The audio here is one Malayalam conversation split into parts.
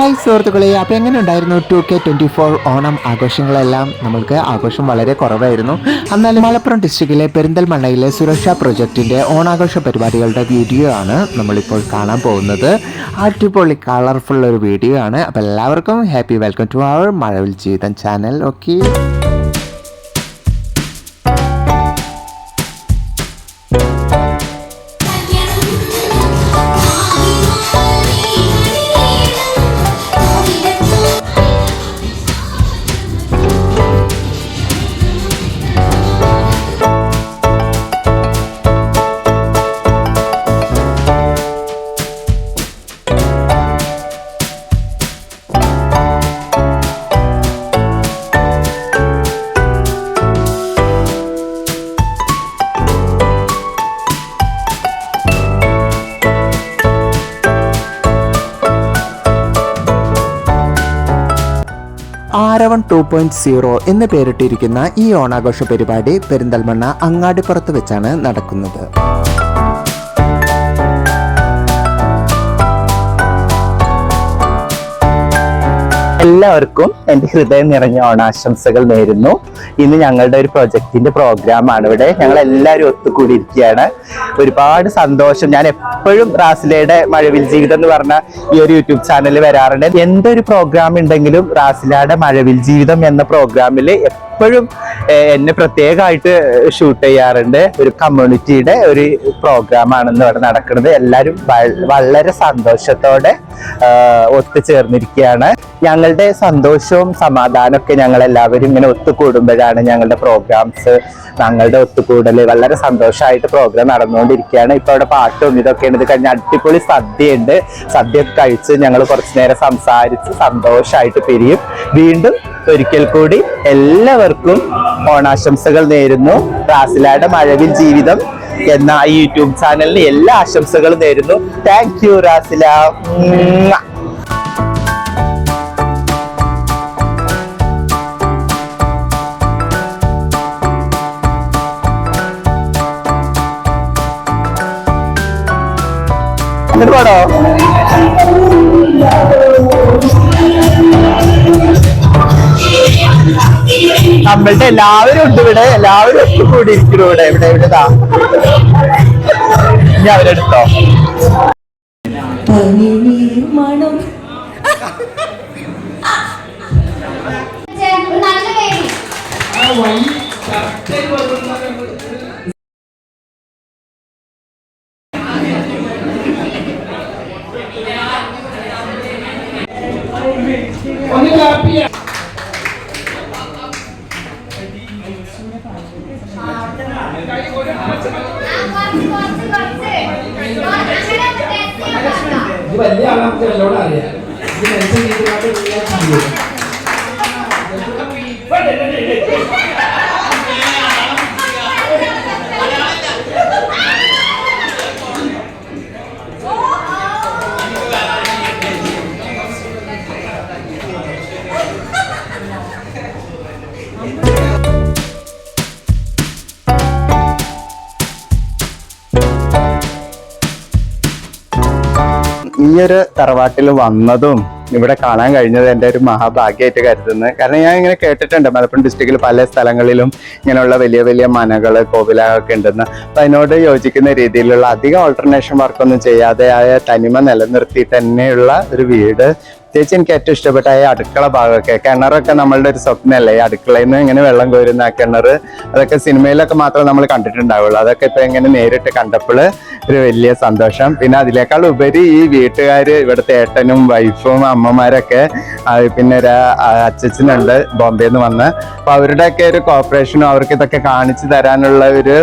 ഹായ് സുഹൃത്തുക്കളെ, അപ്പോൾ എങ്ങനെ ഉണ്ടായിരുന്നു 2K24 ഓണം ആഘോഷങ്ങളെല്ലാം? നമ്മൾക്ക് ആഘോഷം വളരെ കുറവായിരുന്നു. എന്നാലും മലപ്പുറം ഡിസ്ട്രിക്റ്റിലെ പെരിന്തൽമണ്ണയിലെ സുരക്ഷാ പ്രൊജക്റ്റിൻ്റെ ഓണാഘോഷ പരിപാടികളുടെ വീഡിയോ ആണ് നമ്മളിപ്പോൾ കാണാൻ പോകുന്നത്. അടിപൊളി കളർഫുൾ ഒരു വീഡിയോ ആണ്. അപ്പോൾ എല്ലാവർക്കും ഹാപ്പി വെൽക്കം ടു അവർ മഴവിൽ ജീവിതം ചാനൽ. ഓക്കെ, ആരവൺ 2.0 എന്ന് പേരിട്ടിരിക്കുന്ന ഈ ഓണാഘോഷ പരിപാടി പെരിന്തൽമണ്ണ അങ്ങാടിപ്പുറത്ത് വെച്ചാണ് നടക്കുന്നത്. എല്ലാവർക്കും എൻ്റെ ഹൃദയം നിറഞ്ഞ ഓണാശംസകൾ നേരുന്നു. ഇന്ന് ഞങ്ങളുടെ ഒരു പ്രൊജക്റ്റിന്റെ പ്രോഗ്രാമാണ്. ഇവിടെ ഞങ്ങൾ എല്ലാവരും ഒത്തുകൂടിയിരിക്കുകയാണ്. ഒരുപാട് സന്തോഷം. ഞാൻ എപ്പോഴും റാസിലയുടെ മഴവിൽ ജീവിതം എന്ന് പറഞ്ഞ ഈ ഒരു യൂട്യൂബ് ചാനലിൽ വരാറുണ്ട്. എന്തൊരു പ്രോഗ്രാം ഉണ്ടെങ്കിലും റാസിലയുടെ മഴവിൽ ജീവിതം എന്ന പ്രോഗ്രാമിൽ എപ്പോഴും എന്നെ പ്രത്യേകമായിട്ട് ഷൂട്ട് ചെയ്യാറുണ്ട്. ഒരു കമ്മ്യൂണിറ്റിയുടെ ഒരു പ്രോഗ്രാമാണെന്ന് ഇവിടെ നടക്കുന്നത്. എല്ലാവരും വളരെ സന്തോഷത്തോടെ ഒത്തുചേർന്നിരിക്കുകയാണ്. ഞങ്ങളുടെ സന്തോഷവും സമാധാനമൊക്കെ ഞങ്ങൾ എല്ലാവരും ഇങ്ങനെ ഒത്തുകൂടുമ്പോഴാണ് ഞങ്ങളുടെ പ്രോഗ്രാംസ്, ഞങ്ങളുടെ ഒത്തുകൂടൽ വളരെ സന്തോഷമായിട്ട് പ്രോഗ്രാം നടന്നുകൊണ്ടിരിക്കുകയാണ്. ഇപ്പൊ അവിടെ പാട്ടും ഇതൊക്കെയാണ്. ഇത് കഴിഞ്ഞ അടിപൊളി സദ്യയുണ്ട്. സദ്യ കഴിച്ച് ഞങ്ങൾ കുറച്ചു നേരം സംസാരിച്ച് സന്തോഷമായിട്ട് പിരിയും. വീണ്ടും ഒരിക്കൽ കൂടി എല്ലാവർക്കും ഓണാശംസകൾ നേരുന്നു. റാസിലയുടെ മഴവിൽ ജീവിതം എന്ന ഈ യൂട്യൂബ് ചാനലിന് എല്ലാ ആശംസകളും നേരുന്നു. Thank you Rasila. പാടോ നമ്മളുടെ എല്ലാവരും ഉണ്ട് ഇവിടെ. എല്ലാവരും ഒത്തുകൂടി ഇരിക്കുന്നു ഇവിടെ. ഇവിടെ ഇവിടെതാ ഇനി അവരെടുത്തോ. വലിയ ആളെ നമുക്ക് നല്ലോണം അറിയാം. ഇത് മെൻഷൻ ചെയ്തിട്ട് ഈ ഒരു തറവാട്ടിൽ വന്നതും ഇവിടെ കാണാൻ കഴിഞ്ഞത് എൻ്റെ ഒരു മഹാഭാഗ്യമായിട്ട് കരുതുന്നത്. കാരണം ഞാൻ ഇങ്ങനെ കേട്ടിട്ടുണ്ട് മലപ്പുറം ഡിസ്ട്രിക്റ്റിൽ പല സ്ഥലങ്ങളിലും ഇങ്ങനെയുള്ള വലിയ വലിയ മനകൾ, കോവിലൊക്കെ ഉണ്ടെന്ന്. അപ്പം അതിനോട് യോജിക്കുന്ന രീതിയിലുള്ള അധികം ഓൾട്ടർനേഷൻ വർക്കൊന്നും ചെയ്യാതെ ആയ തനിമ നിലനിർത്തിയിട്ട് തന്നെയുള്ള ഒരു വീട്. പ്രത്യേകിച്ച് എനിക്ക് ഏറ്റവും ഇഷ്ടപ്പെട്ട ഈ അടുക്കള ഭാഗമൊക്കെ. കിണറൊക്കെ നമ്മളുടെ ഒരു സ്വപ്നമല്ലേ, ഈ അടുക്കളയിൽ നിന്ന് ഇങ്ങനെ വെള്ളം കോരുന്ന ആ കിണർ. അതൊക്കെ സിനിമയിലൊക്കെ മാത്രമേ നമ്മൾ കണ്ടിട്ടുണ്ടാവുള്ളൂ. അതൊക്കെ ഇപ്പം ഇങ്ങനെ നേരിട്ട് കണ്ടപ്പോൾ ഒരു വലിയ സന്തോഷം. പിന്നെ അതിനേക്കാൾ ഉപരി ഈ വീട്ടുകാർ, ഇവിടുത്തെ ഏട്ടനും വൈഫും അമ്മമാരൊക്കെ, പിന്നെ ഒരു അച്ഛനുണ്ട് ബോംബെയിൽ നിന്ന് വന്ന്. അപ്പോൾ അവരുടെയൊക്കെ ഒരു കോപ്പറേഷനും അവർക്ക് ഇതൊക്കെ കാണിച്ചു തരാനുള്ള ഒരു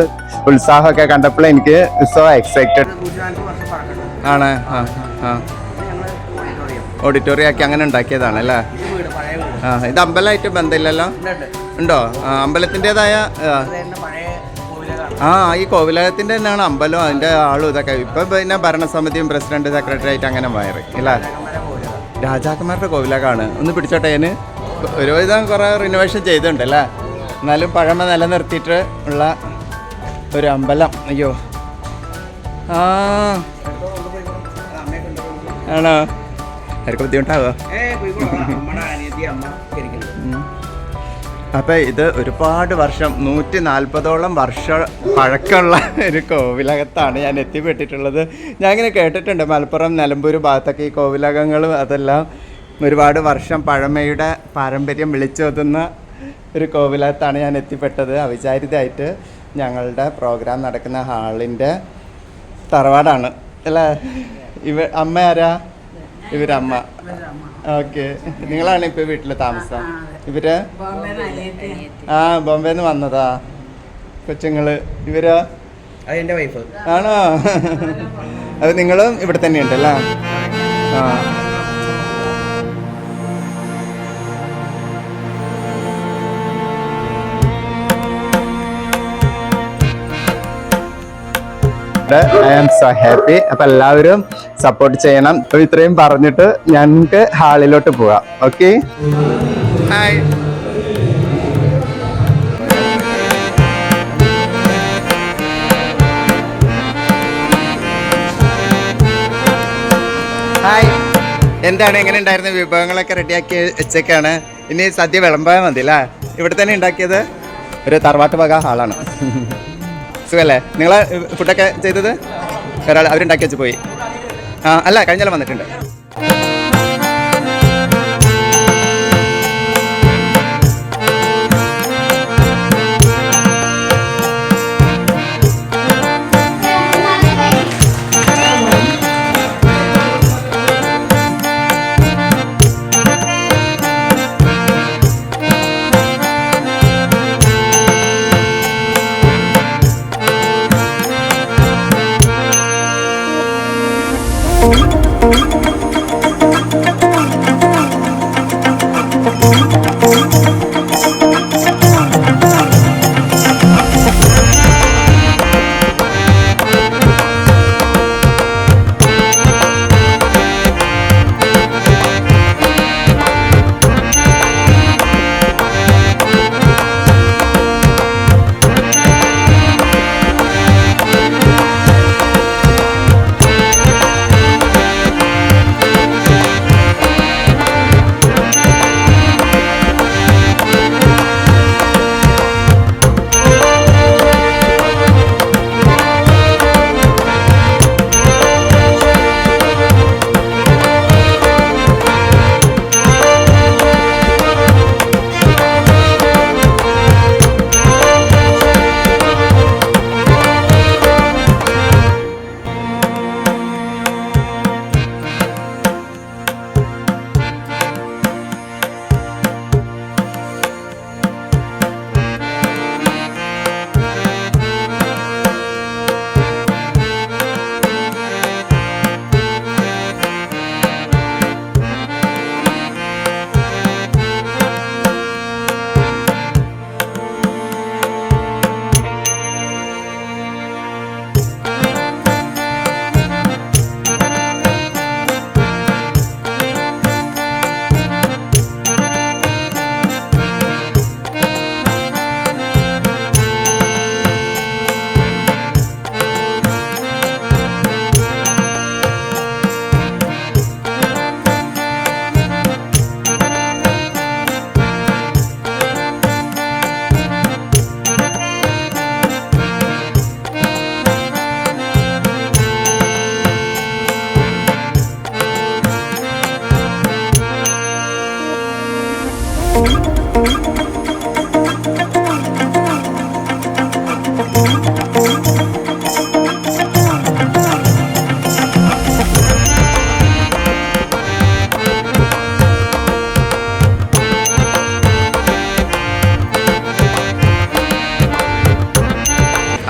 ഉത്സാഹമൊക്കെ കണ്ടപ്പോൾ എനിക്ക് സോ എക്സൈറ്റഡ് ആണ്. ഓഡിറ്റോറിയം ആക്കി അങ്ങനെ ഉണ്ടാക്കിയതാണ് അല്ലേ? ഇത് അമ്പലമായിട്ട് ബന്ധമില്ലല്ലോ? ഉണ്ടോ? അമ്പലത്തിൻ്റെതായ ഈ കോവിലകത്തിൻ്റെ തന്നെയാണ് അമ്പലം, അതിൻ്റെ ആളും ഇതൊക്കെ. ഇപ്പം പിന്നെ ഭരണസമിതിയും പ്രസിഡന്റ്, സെക്രട്ടറി ആയിട്ട് അങ്ങനെ മാറി അല്ലേ? രാജാക്കന്മാരുടെ കോവിലകാണ്. ഒന്ന് പിടിച്ചോട്ടെ. ഞാൻ ഒരുവിധം കുറേ റിനോവേഷൻ ചെയ്തിട്ടുണ്ട് അല്ലേ? എന്നാലും പഴമ നിലനിർത്തിയിട്ട് ഉള്ള ഒരു അമ്പലം. അയ്യോ ആണോ? ആർക്കും ബുദ്ധിമുട്ടാവോ? അപ്പം ഇത് ഒരുപാട് വർഷം 140ഓളം വർഷം പഴക്കമുള്ള ഒരു കോവിലകത്താണ് ഞാൻ എത്തിപ്പെട്ടിട്ടുള്ളത്. ഞാൻ ഇങ്ങനെ കേട്ടിട്ടുണ്ട് മലപ്പുറം നിലമ്പൂർ ഭാഗത്തൊക്കെ ഈ കോവിലകങ്ങളും അതെല്ലാം ഒരുപാട് വർഷം പഴമയുടെ പാരമ്പര്യം വിളിച്ചോതുന്ന ഒരു കോവിലകത്താണ് ഞാൻ എത്തിപ്പെട്ടത്. അവിചാരിതമായിട്ട് ഞങ്ങളുടെ പ്രോഗ്രാം നടക്കുന്ന ഹാളിൻ്റെ തറവാടാണ് അല്ലേ? അമ്മ ആരാ? ഇവരമ്മ. ഓക്കെ, നിങ്ങളാണ് ഇപ്പോൾ വീട്ടിൽ താമസം? ഇവര് ബോംബെന്ന് വന്നതാ കൊച്ചുങ്ങള്. ഇവരോ? അതെന്റെ വൈഫ് ആണോ? അത് നിങ്ങളും ഇവിടെ തന്നെ ഉണ്ടല്ലേ? ആ. I am so happy. അപ്പൊ എല്ലാവരും സപ്പോർട്ട് ചെയ്യണം. അപ്പൊ ഇത്രയും പറഞ്ഞിട്ട് ഞങ്ങൾക്ക് ഹാളിലോട്ട് പോവാം. Okay, hi. ഹായ്, എന്താണ്, എങ്ങനെ ഉണ്ടായിരുന്ന? വിഭവങ്ങളൊക്കെ റെഡിയാക്കി വെച്ചേക്കാണ്. ഇനി സദ്യ വിളമ്പാൻ മതി അല്ലേ? ഇവിടെ തന്നെ ഉണ്ടാക്കിയത് ഒരു തറവാട്ട് വക ഹാളാണ്. സുഖല്ലേ? നിങ്ങൾ ഫുഡൊക്കെ ചെയ്തത്? ഒരാൾ അവരുണ്ടാക്കി വെച്ച് പോയി. അല്ല, കഴിഞ്ഞാലും വന്നിട്ടുണ്ട്.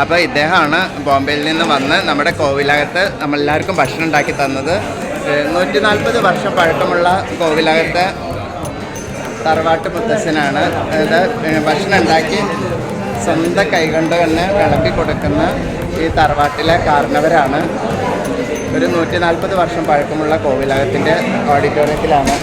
അപ്പോൾ ഇദ്ദേഹമാണ് ബോംബെയിൽ നിന്ന് വന്ന് നമ്മുടെ കോവിലകത്ത് നമ്മളെല്ലാവർക്കും ഭക്ഷണം ഉണ്ടാക്കി തന്നത്. 140 വർഷം പഴക്കമുള്ള കോവിലകത്തെ തറവാട്ട് മുത്തശ്ശനാണ്. ഇത് ഭക്ഷണം ഉണ്ടാക്കി സ്വന്തം കൈകൊണ്ട് തന്നെ വിളമ്പി കൊടുക്കുന്ന ഈ തറവാട്ടിലെ കാരണവരാണ്. ഒരു 140 വർഷം പഴക്കമുള്ള കോവിലകത്തിൻ്റെ ഓഡിറ്റോറിയത്തിലാണ്.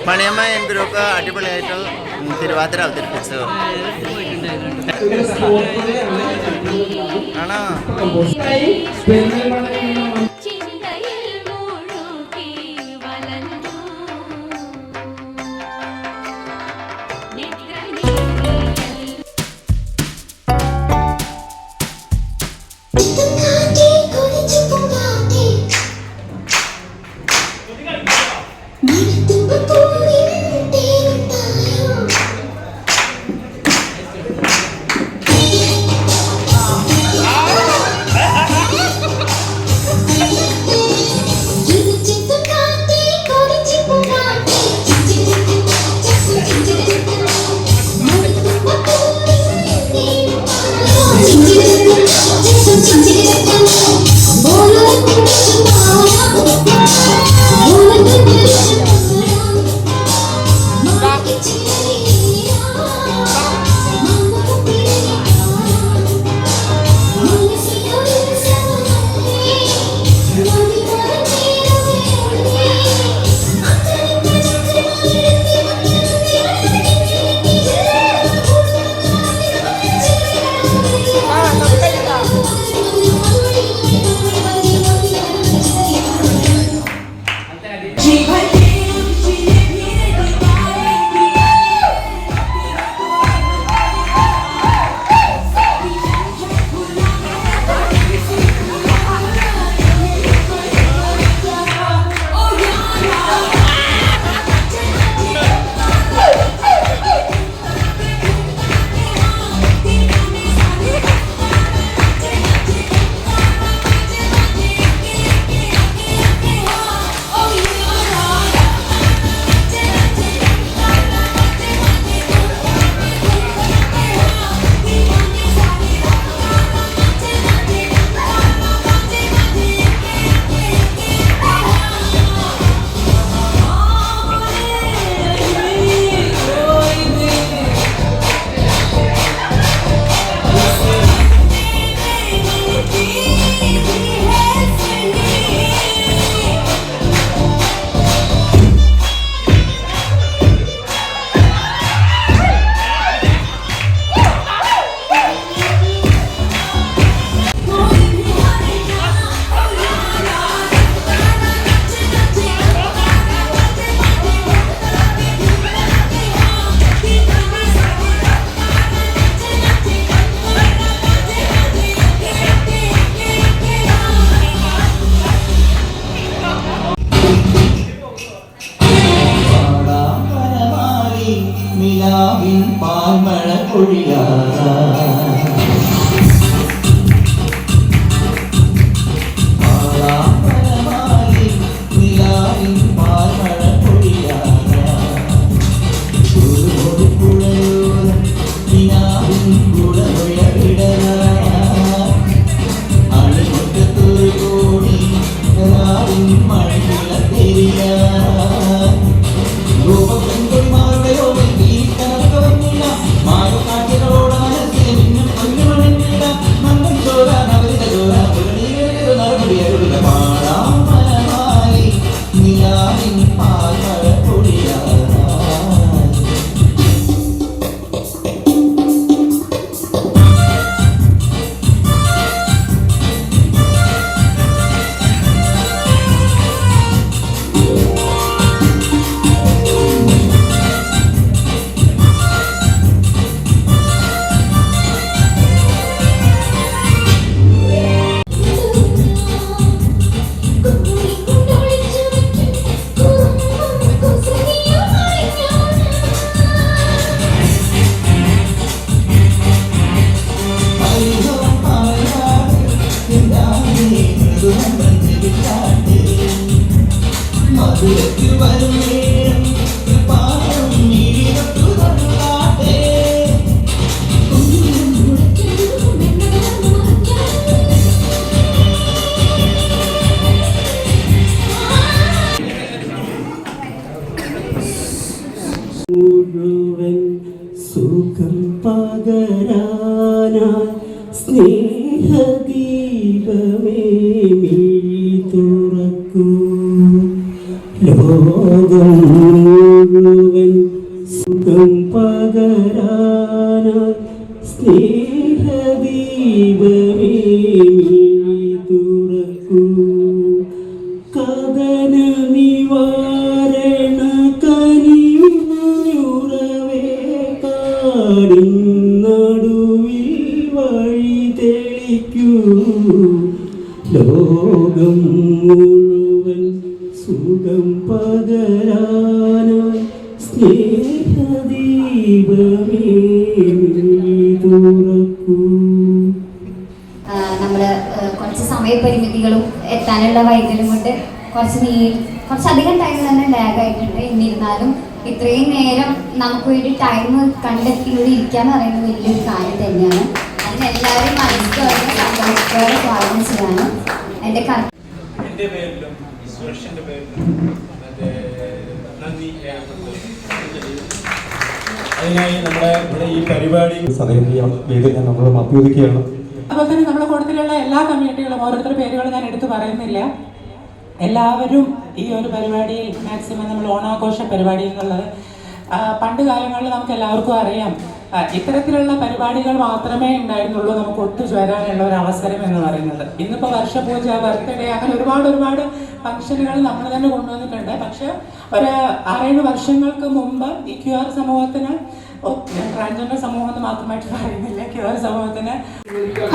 മണിയമ്മ എൻ ഗ്രൂപ്പ് അടിപൊളിയായിട്ട് തിരുവാതിര അവതരിപ്പിച്ചു. ആണോ? പാൽമഴ പൊഴിയാറാ മുഴുവൻ സുഖം പകരാനായി സ്നേഹ മിഴി തുറക്കൂ ലോകം മുഴുവൻ സുഖം പകരാനായി സ്നേഹദീപമേ മിഴി തുറക്കൂ കഥന നിവാരണ കനിയുറവേ കാടിൻ നടുവിൽ വഴി തെളിക്കൂ ലോകം മുഴുവൻ സുഖം പകരാനായി സ്നേഹദീപമേ തുറക്കൂ. നമ്മൾ കുറച്ച് സമയപരിമിതികളും എത്താനുള്ള വൈകല്യം കൊണ്ട് കുറച്ചധികം ടൈം തന്നെ ലാഗ് ആയിട്ടുണ്ട്. എന്നിരുന്നാലും ഇത്രയും നേരം നമുക്ക് വേണ്ടി ടൈം കണ്ടെത്തി ഇവിടെ ഇരിക്കാന്ന് പറയുന്നത് വലിയൊരു കാര്യം തന്നെയാണ്. അതിനെല്ലാവരും മനസ്സിലോടെ സന്തോഷത്തോടെ സ്വാഗതം ചെയ്യാനും എൻ്റെ പേരിലും സുരക്ഷൻ്റെ പേരിലും നന്ദി അതിനായി നമ്മുടെ ഇവിടെ ഈ പരിപാടി സഹകരിക്കാൻ വേണ്ടി നമ്മൾ അഭ്യർത്ഥിക്കുകയാണ്. അതുപോലെ തന്നെ നമ്മുടെ കൂട്ടത്തിലുള്ള എല്ലാ കമ്മ്യൂണിറ്റികളും ഓരോരുത്തരുടെ പേരുകൾ ഞാൻ എടുത്തു പറയുന്നില്ല. എല്ലാവരും ഈ ഒരു പരിപാടിയിൽ മാക്സിമം നമ്മൾ ഓണാഘോഷ പരിപാടി എന്നുള്ളത് പണ്ട് കാലങ്ങളിൽ നമുക്ക് എല്ലാവർക്കും അറിയാം, ഇത്തരത്തിലുള്ള പരിപാടികൾ മാത്രമേ ഉണ്ടായിരുന്നുള്ളൂ നമുക്ക് ഒത്തുചേരാനുള്ള ഒരു അവസരം എന്ന് പറയുന്നത്. ഇന്നിപ്പോൾ വർഷപൂജ, ബർത്ത്ഡേ, അങ്ങനെ ഒരുപാട് ഫംഗ്ഷനുകൾ നമ്മൾ തന്നെ കൊണ്ടുവന്നിട്ടുണ്ട്. പക്ഷെ ഒരു 6-7 വർഷങ്ങൾക്ക് മുമ്പ് ഈ QR സമൂഹത്തിന്, ട്രാൻസ്ജെൻഡർ സമൂഹം എന്ന് മാത്രമായിട്ട് പറയുന്നില്ല, QR സമൂഹത്തിന്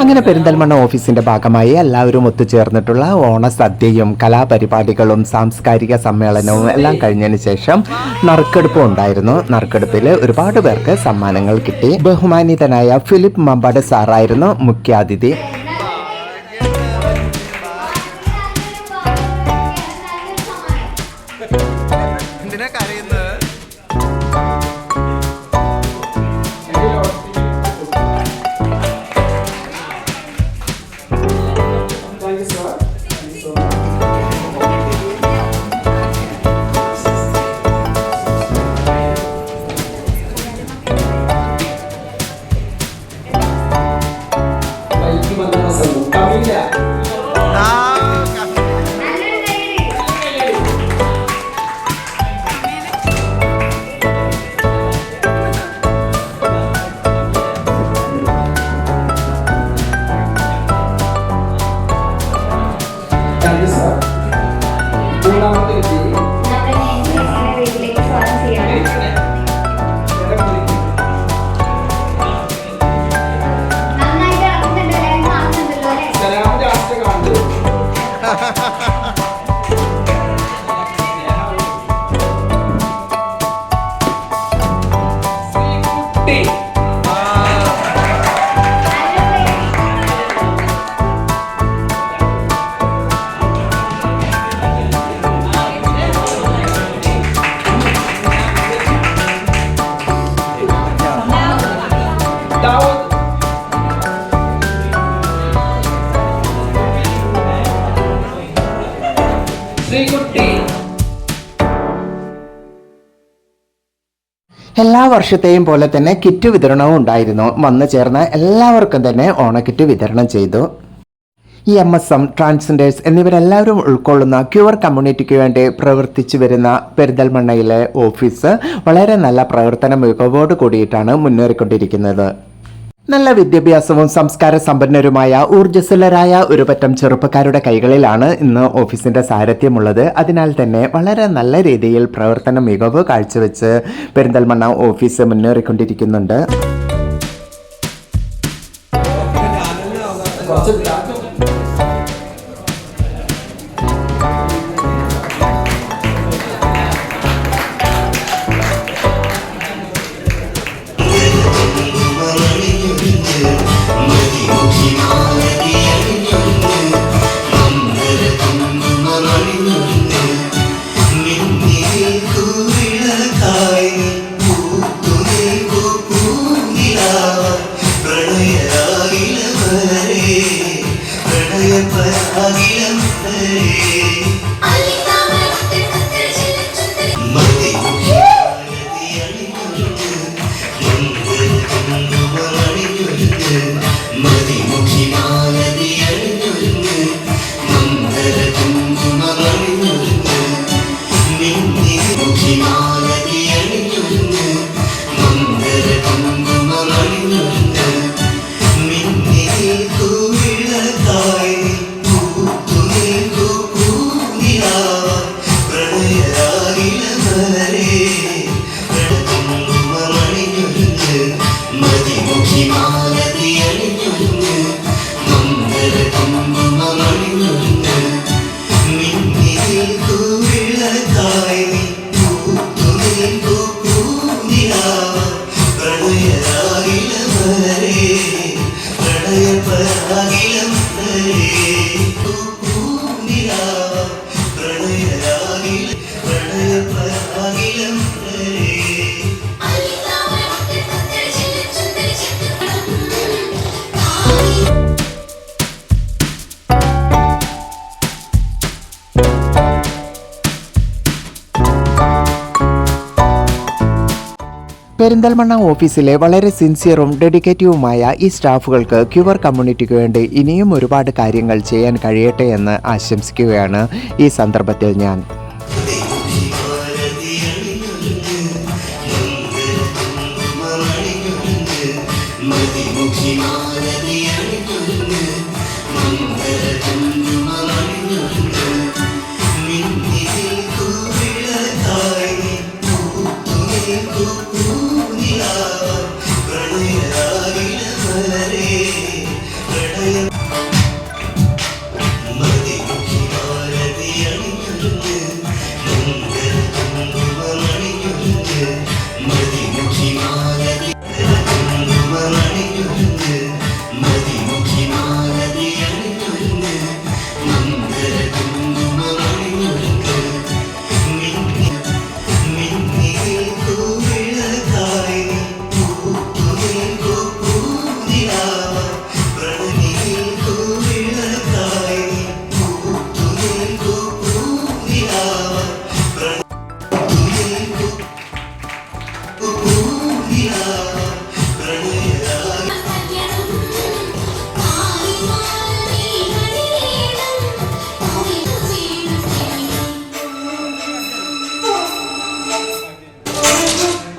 അങ്ങനെ പെരിന്തൽമണ്ണ ഓഫീസിന്റെ ഭാഗമായി എല്ലാവരും ഒത്തുചേർന്നിട്ടുള്ള ഓണസദ്യയും കലാപരിപാടികളും സാംസ്കാരിക സമ്മേളനവും എല്ലാം കഴിഞ്ഞതിന് ശേഷം നറുക്കെടുപ്പും ഉണ്ടായിരുന്നു. നറുക്കെടുപ്പിൽ ഒരുപാട് പേർക്ക് സമ്മാനങ്ങൾ കിട്ടി. ബഹുമാനിതനായ ഫിലിപ്പ് മമ്പാട് സാറായിരുന്നു മുഖ്യാതിഥി. എല്ലാ വർഷത്തെയും പോലെ തന്നെ കിറ്റ് വിതരണവും ഉണ്ടായിരുന്നു. വന്നു ചേർന്ന എല്ലാവർക്കും തന്നെ ഓണക്കിറ്റ് വിതരണം ചെയ്തു. ഈ MSM, ട്രാൻസ്ജെൻഡേഴ്സ് എന്നിവരെല്ലാവരും ഉൾക്കൊള്ളുന്ന ക്യൂർ കമ്മ്യൂണിറ്റിക്ക് വേണ്ടി പ്രവർത്തിച്ചു വരുന്ന പെരിന്തൽമണ്ണയിലെ ഓഫീസ് വളരെ നല്ല പ്രവർത്തന മികവോട് കൂടിയിട്ടാണ് മുന്നേറിക്കൊണ്ടിരിക്കുന്നത്. നല്ല വിദ്യാഭ്യാസവും സംസ്കാര സമ്പന്നരുമായ ഊർജ്ജസ്വലരായ ഒരു പറ്റം ചെറുപ്പക്കാരുടെ കൈകളിലാണ് ഇന്ന് ഓഫീസിന്റെ സാരഥ്യമുള്ളത്. അതിനാൽ തന്നെ വളരെ നല്ല രീതിയിൽ പ്രവർത്തന മികവ് കാഴ്ചവെച്ച് പെരിന്തൽമണ്ണ ഓഫീസ് മുന്നേറിക്കൊണ്ടിരിക്കുന്നുണ്ട്. ൂവിളക്കായി പൂത്തുനിൽക്കൂ പൂവി പെരിന്തൽമണ്ണ ഓഫീസിലെ വളരെ സിൻസിയറും ഡെഡിക്കേറ്റീവുമായ ഈ സ്റ്റാഫുകൾക്ക് ക്യൂർ കമ്മ്യൂണിറ്റിക്ക് വേണ്ടി ഇനിയും ഒരുപാട് കാര്യങ്ങൾ ചെയ്യാൻ കഴിയട്ടെ എന്ന് ആശംസിക്കുകയാണ് ഈ സന്ദർഭത്തിൽ ഞാൻ.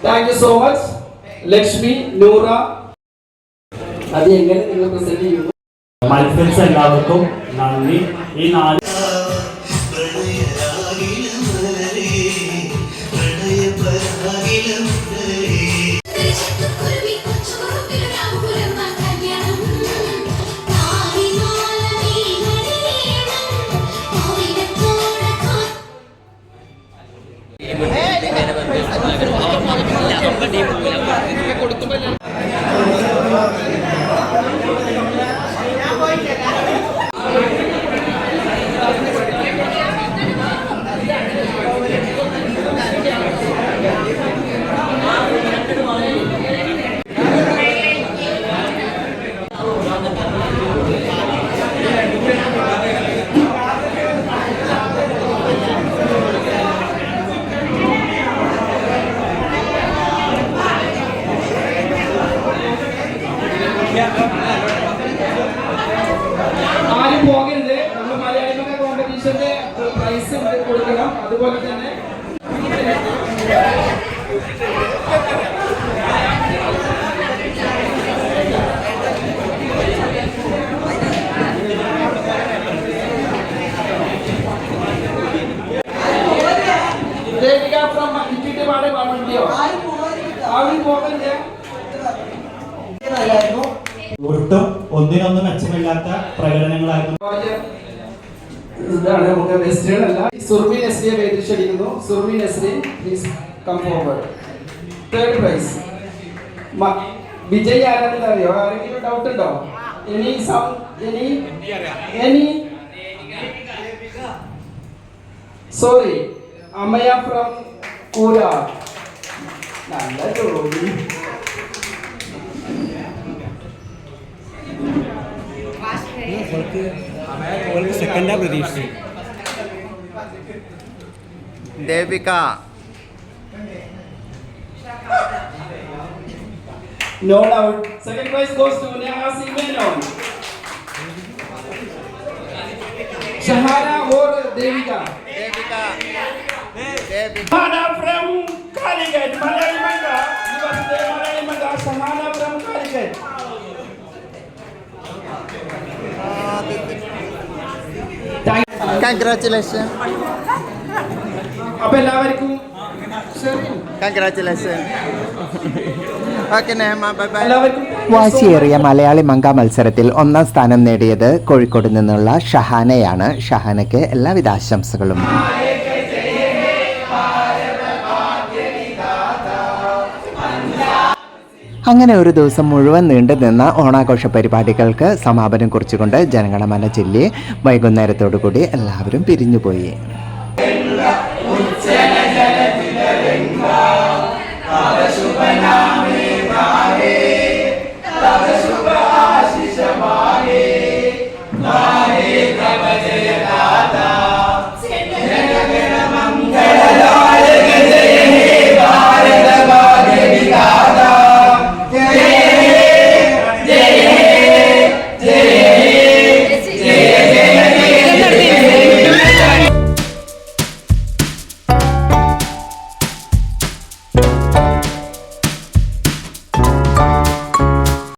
Thank you so much. Lakshmi, Noora, അത് എങ്ങനെ നിങ്ങൾ പ്രസന്റ് ചെയ്യുന്നു? മത്സരിച്ച എല്ലാവർക്കും നന്ദി. ഈ 4 ആരും പോകരുത്. നമ്മൾ മലയാളികളുടെ കോമ്പറ്റീഷന്റെ പ്രൈസ് കൊടുക്കണം. അതുപോലെ തന്നെ ദേവിക ഫ്രം ഇറ്റിട്ട് പാടുണ്ടോ? ആരും പോകരുത്. ഒട്ടും ഒന്നിനൊന്നും മെച്ചമില്ലാത്ത പ്രകടനങ്ങളായിരുന്നു. ഇതാണ് നമുക്ക് വെസ്റ്റേൺ അല്ല. സുർമി നസ്രിയെ വേദി ക്ഷണിക്കുന്നു. Surmi Nasri please come forward. Third prize. വിജയ് ആരാണെന്ന് അറിയോ? ആരെങ്കിലും ഡൗട്ട് ഉണ്ടോ? എനി സോറി, അമ്മയ ഫ്രം കൂര. നല്ല ജോലി. സെക്കൻഡാ പ്രതീക്ഷ. Devika. No doubt. Second prize goes to Neha Menon. Shahara or Devika? Devika. Shahana from Calicut, Malayali Manga. University Malayali Manga. Shahana from Calicut. Congratulations. അപ്പോൾ എല്ലാവർക്കും Congratulations. Okay, Nehma, bye-bye. എല്ലാവർക്കും വാശിയേറിയ മലയാളി മങ്ക മത്സരത്തിൽ 1ാം സ്ഥാനം നേടിയത് കോഴിക്കോട് നിന്നുള്ള ഷഹാനയാണ്. ഷഹാനയ്ക്ക് എല്ലാവിധ ആശംസകളും. അങ്ങനെ ഒരു ദിവസം മുഴുവൻ നീണ്ടു നിന്ന ഓണാഘോഷ പരിപാടികൾക്ക് സമാപനം കുറിച്ചുകൊണ്ട് ജനഗണമന ചൊല്ലി വൈകുന്നേരത്തോടു കൂടി എല്ലാവരും പിരിഞ്ഞുപോയി.